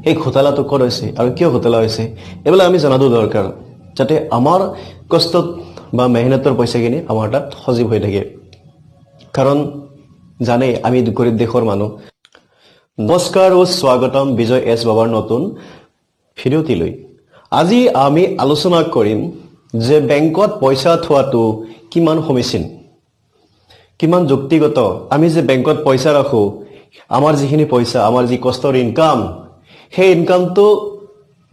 এই ঘোটালাটো ক'ত হৈছে আৰু কিয় ঘোটালা হৈছে এইবিলাক আমি জনাটো দৰকাৰ যাতে আমাৰ কষ্টত বা মেহনতৰ পইচাখিনি আমাৰ তাত সজীৱ হৈ থাকে কাৰণ জানে আমি গৰীব দেশৰ মানুহ নমস্কাৰ ও স্বাগতম বিজয় এছ বাবাৰ নতুন ভিডিঅ'টিলৈ আজি আমি আলোচনা কৰিম যে বেংকত পইচা থোৱাটো কিমান সমীচীন কিমান যুক্তিগত আমি যে বেংকত পইচা ৰাখো আমাৰ যিখিনি পইচা আমাৰ যি কষ্টৰ ইনকাম সেই ইনকামটো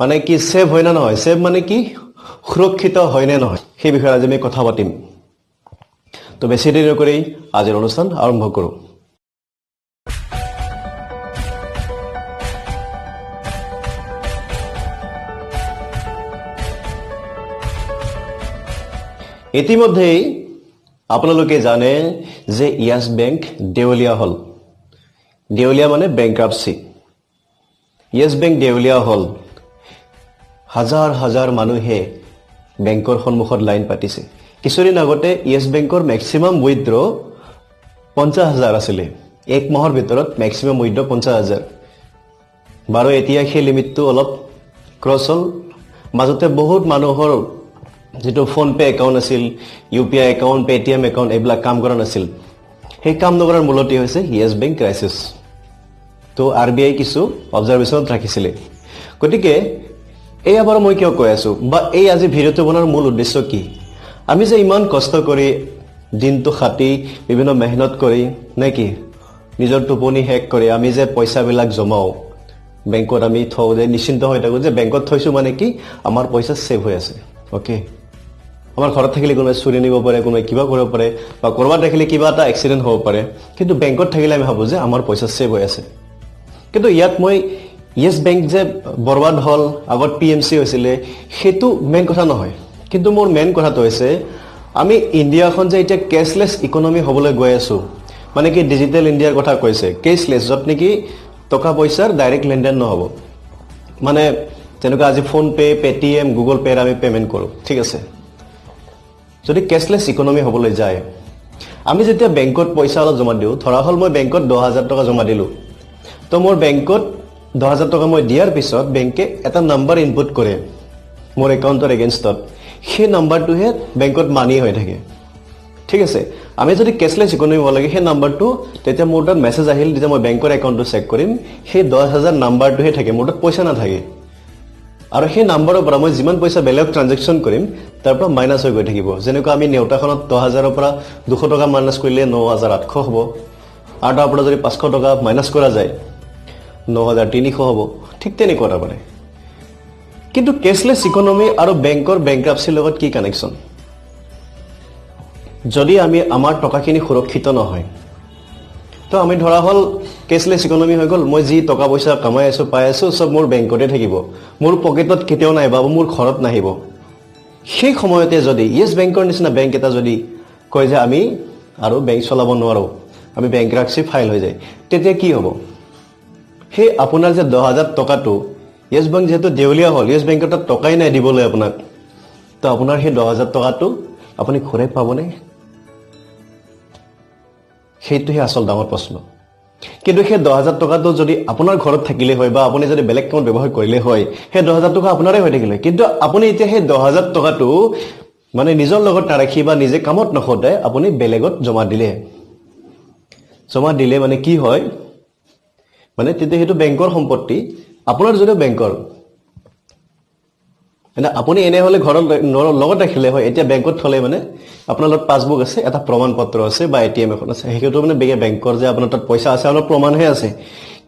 মানে কি সেভ হয় না নহয় সেভ মানে কি সুৰক্ষিত হয় নে নহয় সেই বিষয়ে আজি আমি কথা পাতিম তো বেছি দেৰি নকৰি আজিৰ অনুষ্ঠান আৰম্ভ কৰোঁ ইতিমধ্যেই আপোনালোকে জানে যে ইয়াছ বেংক দেউলিয়া হল দেউলিয়া মানে বেংক্ৰাপচি ইয়েছ বেংক দেউলিয়া হল হাজাৰ হাজাৰ মানুহে বেংকৰ সন্মুখত লাইন পাতিছে কিছুদিন আগতে ইয়েছ বেংকৰ মেক্সিমাম উইথড্ৰ 50,000 আছিলে এক মাহৰ ভিতৰত মেক্সিমাম উইথড্ৰ 50,000 বাৰু এতিয়া সেই লিমিটটো অলপ ক্ৰছ হ'ল মাজতে বহুত মানুহৰ যেটো ফোন পে একাউণ্ট আছিল ইউপিআই একাউণ্ট পেটিএম একাউণ্ট এইবিলাক কাম কৰা নাছিল সেই কাম নকৰাৰ মূলতে হৈছে ইয়েছ বেংক ক্ৰাইচিছ তো আৰবিআই কিছু অবজাৰভেশ্যনত ৰাখিছিলে গতিকে এয়া বাৰু মই কিয় কৈ আছো বা এই আজি ভিডিঅ'টো বনোৱাৰ মূল উদ্দেশ্য কি আমি যে ইমান কষ্ট কৰি দিনটো খাটি বিভিন্ন মেহনত কৰি নেকি নিজৰ টোপনি হেক কৰি আমি যে পইচাবিলাক জমাও বেংকত আমি থওঁ যে নিশ্চিন্ত হৈ থাকো যে বেংকত থৈছো মানে কি আমাৰ পইচা সেভ হৈ আছে ওকে আমাৰ ঘৰত থাকিলে কোনোবাই চুৰি নিব পাৰে কোনোবাই কিবা কৰিব পাৰে বা কৰবাত দেখিলে কিবা এটা এক্সিডেন্ট হ'ব পাৰে কিন্তু বেংকত থাকিলে আমি ভাবো যে আমাৰ পইচা সেভ হৈ আছে কিন্তু ইয়াত মই ইয়েছ বেংক যে বৰবাদ হল আগত পিএমচি হৈছিলে সেইটো মেইন কথা নহয় কিন্তু মোৰ মেইন কথাটো হৈছে আমি ইণ্ডিয়াখন যে এতিয়া কেছলেছ ইকনমি হ'বলৈ গৈ আছো মানে কি ডিজিটেল ইণ্ডিয়াৰ কথা কৈছে কেছলেছ যত নেকি টকা পইচাৰ ডাইৰেক্ট লেনদেন নহব মানে যেনেকৈ আজি phone pay Paytm Google pay আমি পেমেন্ট কৰো ঠিক আছে যদি কেছলেছ ইকনমি হ'বলৈ যায় আমি যেতিয়া বেংকত পইচা অলপ জমা দিওঁ ধৰা হল মই বেংকত 10,000 টকা জমা দিলো তো মোৰ বেংকত 10,000 টকা মই দিয়াৰ পিছত বেংকে এটা নাম্বাৰ ইনপুট কৰে মোৰ একাউণ্টৰ এগেইনষ্টত সেই নাম্বাৰটোহে বেংকত মানি হৈ থাকে ঠিক আছে আমি যদি কেছলেছ ইকনমি হ'ব লাগে সেই নাম্বাৰটো তেতিয়া মোৰ তাত মেছেজ আহিল যেতিয়া মই বেংকৰ একাউণ্টটো চেক কৰিম সেই 10,000 নাম্বাৰটোহে থাকে মোৰ তাত পইচা নাথাকে আৰু সেই নাম্বাৰৰ পৰা মই যিমান পইচা বেলেগ ট্ৰানজেকচন কৰিম তাৰ পৰা মাইনাস হৈ গৈ থাকিব যেনেকৈ আমি নেউতাখনত 10,000 ৰ পৰা 200 টকা মাইনাস কৰিলে 9,800 হ'ব আৰু তাৰ পৰা যদি 500 টকা মাইনাস কৰা যায় 9,300 হ'ব ঠিক তেনেকুৱা তাৰমানে কিন্তু কেছলেছ ইকনমি আৰু বেংকৰ বেংক্ৰাপচিৰ লগত কি কানেকশ্যন যদি আমি আমাৰ টকাখিনি সুৰক্ষিত নহয় তো আমি ধৰা হল কেছলেছ ইকনমি হৈ গল মই যি টকা পইচা কামাই আছো পাই আছো সব মোৰ বেংকতে থাকিব মোৰ পকেটত কেতিয়াও নাহিব মোৰ ঘৰত নাহিব সেই সময়তে যদি ইয়েছ বেংকৰ নিচিনা বেংক এটা যদি কয় যে আমি আৰু বেংক চলাব নোৱাৰো আমি বেংক্ৰাপচি ফাইল হৈ যায় তেতিয়া কি হ'ব সেই আপোনাৰ যে 10,000 টকাটো ইয়েছ বেংক যেহেতু দেউলিয়া হল ইয়েছ বেংকৰ তাত টকাই নাই দিবলৈ আপোনাক তো আপোনাৰ সেই 10,000 টকাটো আপুনি ঘূৰাই পাবনে সেইটোহে আচল ডাঙৰ প্ৰশ্ন কিন্তু সেই 10,000 টকাটো যদি আপোনাৰ ঘৰত থাকিলে হয় বা আপুনি যদি বেলেগ কামত ব্যৱহাৰ কৰিলে হয় সেই 10,000 টকা আপোনাৰে হৈ থাকিলে কিন্তু আপুনি এতিয়া সেই 10,000 টকাটো মানে নিজৰ লগত নাৰাখি বা নিজে কামত নখটাই আপুনি বেলেগত জমা দিলে মানে কি হয় মানে তেতিয়া সেইটো বেংকৰ সম্পত্তি আপোনাৰ যদিও বেংকৰ মানে আপুনি এনে হলে ঘৰৰ লগত ৰাখিলে হয় এতিয়া বেংকত থলে মানে আপোনাৰ লগত পাছবুক আছে এটা প্ৰমাণ পত্ৰ আছে বা এটিএম এখন আছে সেইটো মানে বেংকৰ যে আপোনাৰ তাত পইচা আছে আপোনাৰ প্ৰমাণহে আছে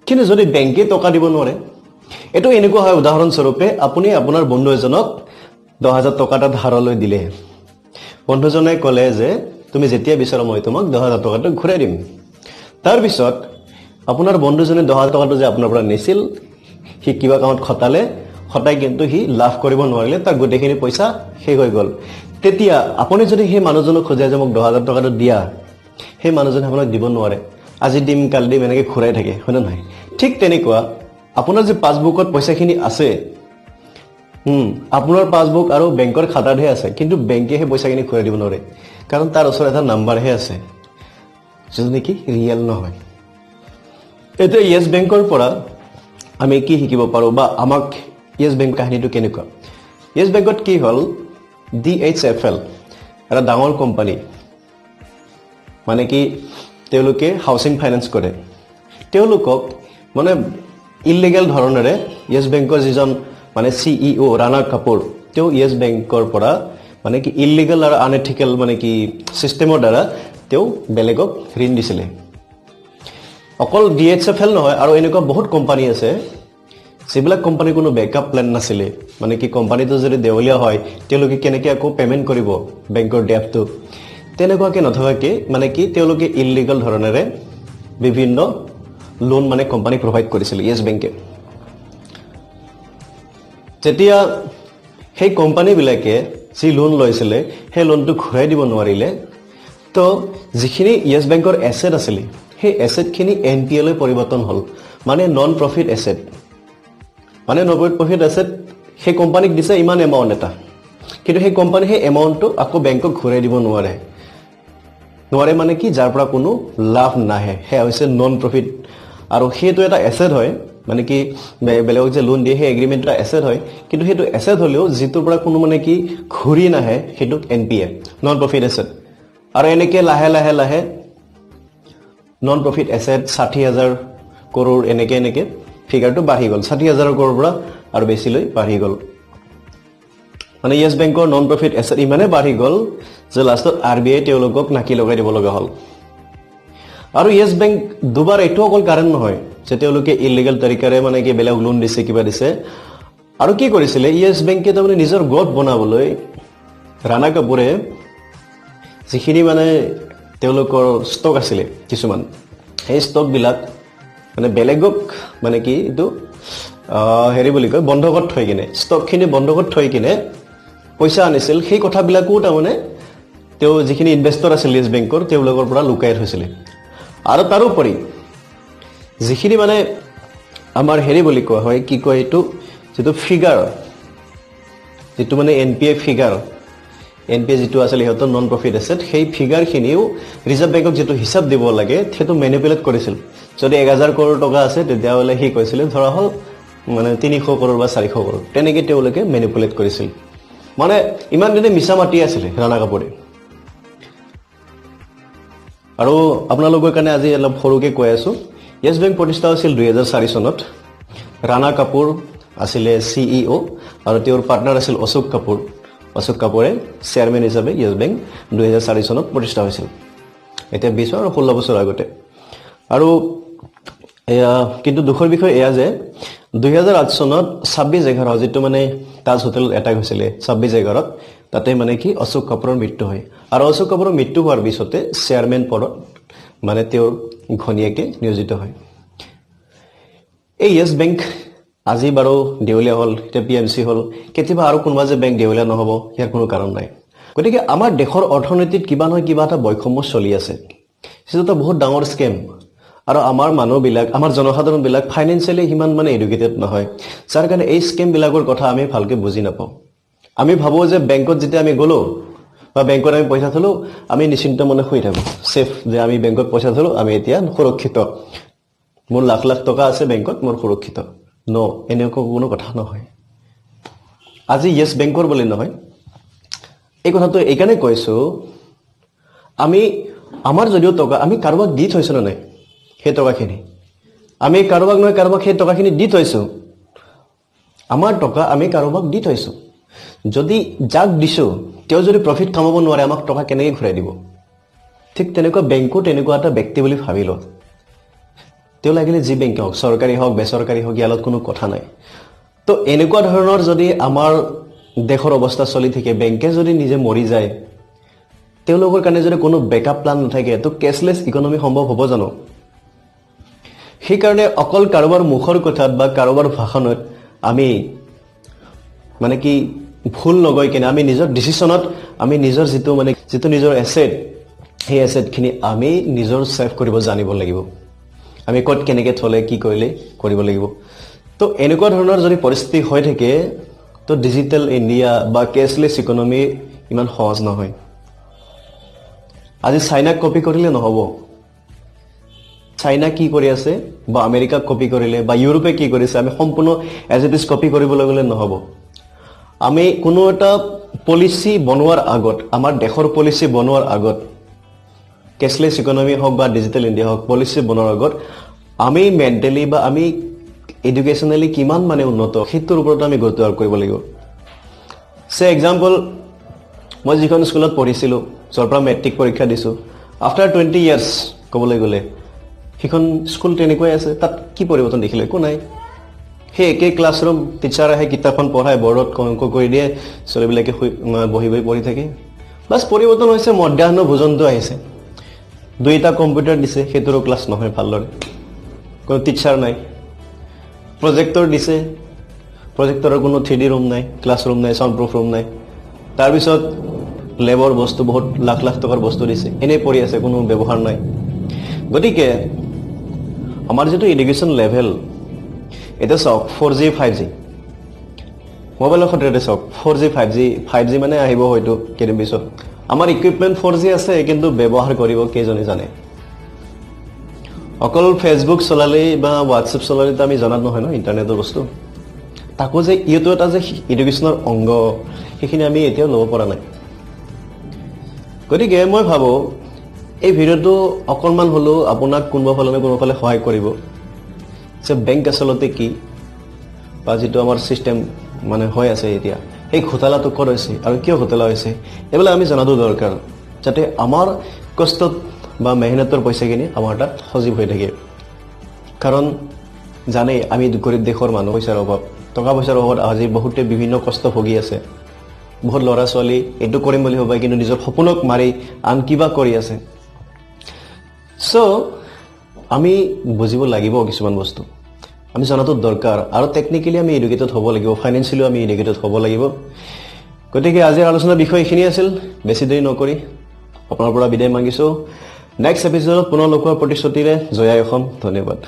কিন্তু যদি বেংকে টকা দিব নোৱাৰে এটো এনেকুৱা হয় উদাহৰণ স্বৰূপে আপুনি আপোনাৰ বন্ধু এজনক 10,000 টকা এটা ধাৰলৈ দিলে বন্ধুজনে ক'লে যে তুমি যেতিয়া বিচাৰা মই তোমাক 10,000 টকাটো ঘূৰাই দিম তাৰ পিছত আপোনাৰ বন্ধুজনে 10,000 টকাটো যে আপোনাৰ পৰা নিছিল সি কিবা কামত খটাই কিন্তু সি লাভ কৰিব নোৱাৰিলে তাৰ গোটেইখিনি পইচা শেষ হৈ গল তেতিয়া আপুনি যদি সেই মানুহজনক খোজে যে মোক 10,000 টকাটো দিয়া সেই মানুহজনে আপোনাক দিব নোৱাৰে আজি দিম কালি দিম এনেকৈ ঘূৰাই থাকে হয় না নহয় ঠিক তেনেকুৱা আপোনাৰ যে পাছবুকত পইচাখিনি আছে আপোনাৰ পাছবুক আৰু বেংকৰ খাতাতহে আছে কিন্তু বেংকে সেই পইচাখিনি ঘূৰাই দিব নোৱাৰে কাৰণ তাৰ ওচৰত এটা নাম্বাৰহে আছে যিটো নেকি ৰিয়েল নহয় এতিয়া ইয়েছ বেংকৰ পৰা আমি কি শিকিব পাৰোঁ বা আমাক য়েছ বেংক কাহিনীটো কেনেকুৱা। য়েছ বেংকত কি হ'ল, DHFL এটা ডাঙৰ কোম্পানী, মানে কি তেওঁলোকে হাউচিং ফাইনেন্স কৰে। তেওঁলোকক মানে ইলিগেল ধৰণেৰে য়েছ বেংকৰ যিজন মানে CEO ৰাণা কাপুৰ, তেওঁ য়েছ বেংকৰ পৰা মানে কি ইলিগেল আৰু আনএথিকেল মানে কি চিষ্টেমৰ দ্বাৰা তেওঁ বেলেগক ঋণ দিছিলে। অকল DHFL নহয়, আৰু এনেকুৱা বহুত কোম্পানী আছে যিবিলাক কোম্পানীৰ কোনো বেকআপ প্লেন নাছিলে। মানে কি কোম্পানীটো যদি দেৱলীয়া হয় তেওঁলোকে কেনেকৈ আকৌ পে'মেণ্ট কৰিব বেংকৰ ডেপটো, তেনেকুৱাকৈ নথকাকৈ মানে কি তেওঁলোকে ইলিগেল ধৰণেৰে বিভিন্ন লোন মানে কোম্পানী প্ৰভাইড কৰিছিলে য়েছ বেংকে। যেতিয়া সেই কোম্পানীবিলাকে যি লোন লৈছিলে সেই লোনটো ঘূৰাই দিব নোৱাৰিলে, তো যিখিনি য়েছ বেংকৰ এছেট আছিলে সেই এছেটখিনি NPA লৈ পৰিৱৰ্তন হ'ল, মানে নন প্ৰফিট এছেট। মানে নন প্ৰফিট এছেট সেই কোম্পানীক দিছে ইমান এমাউণ্ট এটা, কিন্তু সেই কোম্পানী সেই এমাউণ্টটো আকৌ বেংকক ঘূৰাই দিব নোৱাৰে মানে কি যাৰ পৰা কোনো লাভ নাহে, সেয়া হৈছে নন প্ৰফিট। আৰু সেইটো এটা এছেট হয়, মানে কি বেলেগক যে লোন দিয়ে সেই এগ্ৰিমেণ্ট এটা এছেট হয়, কিন্তু সেইটো এছেট হ'লেও যিটোৰ পৰা কোনো মানে কি ঘূৰি নাহে সেইটোক NPA, নন প্ৰফিট এছেট। আৰু এনেকৈ লাহে লাহে লাহে নন প্ৰফিট এছেট 60,000 কৰোৰ এনেকৈ ফিগাৰটো বাঢ়ি গ'ল, 60,000 কৰোৰ পৰা আৰু বেছিলৈ বাঢ়ি গ'ল। মানে য়েছ বেংকৰ নন প্ৰফিট এছেট ইমানে বাঢ়ি গ'ল যে লাষ্টত RBI তেওঁলোকক নাকি লগাই দিব লগা হ'ল। আৰু য়েছ বেংক দুবাৰ এইটো অকল কাৰণ নহয় যে তেওঁলোকে ইলিগেল তৰিকাৰে মানে কি বেলেগ লোন দিছে, কিবা দিছে। আৰু কি কৰিছিলে, য়েছ বেংকে তাৰমানে নিজৰ গ্ৰথ বনাবলৈ ৰাণা কাপুৰে যিখিনি মানে তেওঁলোকৰ ষ্টক আছিলে কিছুমান, সেই ষ্টকবিলাক মানে বেলেগক মানে কি এইটো হেৰি বুলি কয় বন্ধকত থৈ কিনে, ষ্টকখিনি বন্ধকত থৈ কিনে পইচা আনিছিল। সেই কথাবিলাকো তাৰমানে তেওঁ যিখিনি ইনভেষ্টৰ আছিল য়েছ বেংকৰ তেওঁলোকৰ পৰা লুকাই থৈছিলে। আৰু তাৰোপৰি যিখিনি মানে আমাৰ হেৰি বুলি কোৱা হয়, কি কয় এইটো, যিটো ফিগাৰ, যিটো মানে NPA ফিগাৰ, NPA যিটো আছিলে সিহঁতৰ নন প্ৰফিট এছেট, সেই ফিগাৰখিনিও ৰিজাৰ্ভ বেংকক যিটো হিচাপ দিব লাগে সেইটো মেনিপুলেট কৰিছিল। যদি 1000 কৰোৰ টকা আছে তেতিয়াহ'লে সি কৈছিলে ধৰা হ'ল মানে 300 কৰোৰ বা 400 কৰোৰ, তেনেকৈ তেওঁলোকে মেনিপুলেট কৰিছিল। মানে ইমান দিনে মিছা মাতি আছিলে ৰাণা কাপুৰে। আৰু আপোনালোকৰ কাৰণে আজি অলপ সৰুকৈ কৈ আছোঁ, য়েছ বেংক প্ৰতিষ্ঠা হৈছিল 2004 চনত। ৰাণা কাপুৰ আছিলে CEO আৰু তেওঁৰ পাৰ্টনাৰ আছিল অশোক কাপুৰ। অশোক কাপুৰে চেয়াৰমেন হিচাপে য়েছ বেংক 2004 চনত প্ৰতিষ্ঠা হৈছিল, এতিয়া 20 আৰু 16 বছৰ আগতে। আৰু এয়া কিন্তু দুখৰ বিষয় এয়া যে 2008 চনত 26/11 যিটো মানে তাজ হোটেলত এটাক হৈছিলে 26/11, তাতে মানে কি অশোক কাপুৰৰ মৃত্যু হয়। আৰু অশোক কাপুৰৰ মৃত্যু হোৱাৰ পিছতে চেয়াৰমেন পদত মানে তেওঁৰ ঘনীয়েকে নিয়োজিত হয়। এই য়েছ বেংক আজি বাৰু দেউলীয়া হ'ল, এতিয়া PMC হ'ল, কেতিয়াবা আৰু কোনোবা যে বেংক দেউলীয়া নহ'ব ইয়াৰ কোনো কাৰণ নাই। গতিকে আমাৰ দেশৰ অৰ্থনীতিত কিবা নহয় কিবা এটা বৈষম্য চলি আছে, সেইটো এটা বহুত ডাঙৰ স্কেম। আৰু আমাৰ মানুহবিলাক, আমাৰ জনসাধাৰণবিলাক ফাইনেন্সিয়েলি সিমান মানে এডুকেটেড নহয়, যাৰ কাৰণে এই স্কেমবিলাকৰ কথা আমি ভালকৈ বুজি নাপাওঁ। আমি ভাবোঁ যে বেংকত যেতিয়া আমি গ'লোঁ বা বেংকত আমি পইচা থলোঁ, আমি নিশ্চিন্ত মনে শুই থাকোঁ, ছেফ, যে আমি বেংকত পইচা থলোঁ, আমি এতিয়া সুৰক্ষিত, মোৰ লাখ লাখ টকা আছে বেংকত, মোৰ সুৰক্ষিত। এনেকুৱা কোনো কথা নহয়। আজি য়েছ বেংকৰ বুলি নহয়, এই কথাটো এইকাৰণে কৈছোঁ, আমাৰ যদিও টকা আমি কাৰোবাক দি থৈছোঁ নে নাই, সেই টকাখিনি আমি কাৰোবাক নহয় কাৰোবাক সেই টকাখিনি দি থৈছোঁ। আমাৰ টকা আমি কাৰোবাক দি থৈছোঁ, যদি যাক দিছোঁ তেওঁ যদি প্ৰফিট কামাব নোৱাৰে আমাক টকা কেনেকৈ ঘূৰাই দিব। ঠিক তেনেকুৱা বেংকো তেনেকুৱা এটা ব্যক্তি বুলি ভাবি লওঁ। তেওঁ লাগিলে যি বেংকে হওক, চৰকাৰী হওক বেচৰকাৰী হওক, ইয়াত কোনো কথা নাই। তো এনেকুৱা ধৰণৰ যদি আমাৰ দেশৰ অৱস্থা চলি থাকে, বেংকে যদি নিজে মৰি যায়, তেওঁলোকৰ কাৰণে যদি কোনো বেকআপ প্লান নাথাকে, তো কেছলেছ ইকনমি সম্ভৱ হ'ব জানো? সেইকাৰণে অকল কাৰোবাৰ মুখৰ কথাত বা কাৰোবাৰ ভাষণত আমি মানে কি ভুল নগৈ কিনে আমি নিজৰ ডিচিশ্যনত আমি নিজৰ যিটো নিজৰ এছেট, সেই এছেটখিনি আমি নিজৰ ছেভ কৰিব জানিব লাগিব। আমি ক'ত কেনেকৈ থ'লে কি কৰিলে কৰিব লাগিব। তো এনেকুৱা ধৰণৰ যদি পৰিস্থিতি হৈ থাকে, তো ডিজিটেল ইণ্ডিয়া বা কেছলেছ ইকনমি ইমান সহজ নহয়। আজি চাইনাক কপি কৰিলে নহ'ব, চাইনা কি কৰি আছে বা আমেৰিকাক কপি কৰিলে বা ইউৰোপে কি কৰিছে আমি সম্পূৰ্ণ এজ ইট ইজ কপি কৰিবলৈ গ'লে নহ'ব আমি কোনো এটা পলিচি বনোৱাৰ আগত আমাৰ দেশৰ পলিচি বনোৱাৰ আগত কেছলেছ ইকনমি হওক বা ডিজিটেল ইণ্ডিয়া হওক পলিচি বনোৱাৰ আগত আমি মেণ্টেলি বা আমি এডুকেশ্যনেলি কিমান মানে উন্নত সেইটোৰ ওপৰত আমি গুৰুত্ব আৰোপ কৰিব লাগিব সে এক্সাম্পল মই যিখন স্কুলত পঢ়িছিলোঁ য'ৰ পৰা মেট্ৰিক পৰীক্ষা দিছোঁ আফটাৰ 20 ইয়াৰ্ছ ক'বলৈ গ'লে সেইখন স্কুল তেনেকুৱাই আছে তাত কি পৰিৱৰ্তন দেখিলে একো নাই সেই একেই ক্লাছৰুম টিচাৰ আহে কিতাপখন পঢ়ায় বৰ্ডত অংক কৰি দিয়ে ছোৱালীবিলাকে বহি বহি পঢ়ি থাকে বাছ পৰিৱৰ্তন হৈছে মধ্যাহ্ন ভোজনটো আহিছে 2টা কম্পিউটাৰ দিছে সেইটোৰো ক্লাছ নহয় ভালদৰে কোনো টিচাৰ নাই প্ৰজেক্টৰ দিছে প্ৰজেক্টৰৰ কোনো 3D ৰুম নাই ক্লাছৰুম নাই সাউণ্ড প্ৰুফ ৰুম নাই তাৰপিছত লেবৰ বস্তু বহুত লাখ লাখ টকাৰ বস্তু দিছে এনেই পৰি আছে কোনো ব্যৱহাৰ নাই গতিকে আমাৰ যেটো এডুকেশ্যন লেভেল এটা চাওক 4G 5G মোবাইলৰ ক্ষেত্ৰতে চাওক 4G 5G মানে আহিব হয়তো কেইদিন পিছত আমাৰ ইকুইপমেন্ট 4G আছে কিন্তু ব্যৱহাৰ কৰিব কেইজনে জানে অকল ফেসবুক চলালে বা হোৱাটছএপ চলালে আমি জানাত নহয় ন ইন্টাৰনেটৰ বস্তু তাকো যে ইটো এটা যে এডুকেশ্যনৰ অংগ সেইখিনি আমি এতিয়াও ল'ব পৰা নাই গতিকে মই ভাবো এই ভিডিওটো অকণমান হলো আপোনাক কোনোবাফালে সহায় কৰিব যে বেংক আসলতে কি বা যেটো আমাৰ সিস্টেম মানে হৈ আছে এতিয়া এই ঘোটালাটো ক'ত হৈছে আৰু কিয় ঘোটালা হৈছে এইবিলাক আমি জানাটো দৰকাৰ যাতে আমাৰ কষ্ট বা মেহনতৰ পইচাখিনি আমাৰ তাত সজীৱ হৈ থাকে কাৰণ জানে আমি গৰীব দেশৰ মানুহ পইচাৰ অভাৱ টকা পইচাৰ অভাৱত আজি বহুতে বিভিন্ন কষ্ট ভোগী আছে বহুত ল'ৰা ছোৱালী এইটো কৰিম বুলি ভাবে কিন্তু নিজৰ সপোনক মাৰি আন কিবা কৰি আছে সো আমি বুজিব লাগিব কিছুমান বস্তু আমি জানাটো দৰকাৰ আৰু টেকনিক্যালি আমি এডুকেটেড হ'ব লাগিব ফাইনান্সিয়ালি আমি এডুকেটেড হ'ব লাগিব গতিকে আজিৰ আলোচনাৰ বিষয় এখিনি আছিল বেছি দেৰি নকৰি আপোনাৰ পৰা বিদায় মাগিছো নেক্সট এপিসোডত পুনৰ লগ হোৱাৰ প্ৰতিশ্ৰুতিৰে জয় অসম ধন্যবাদ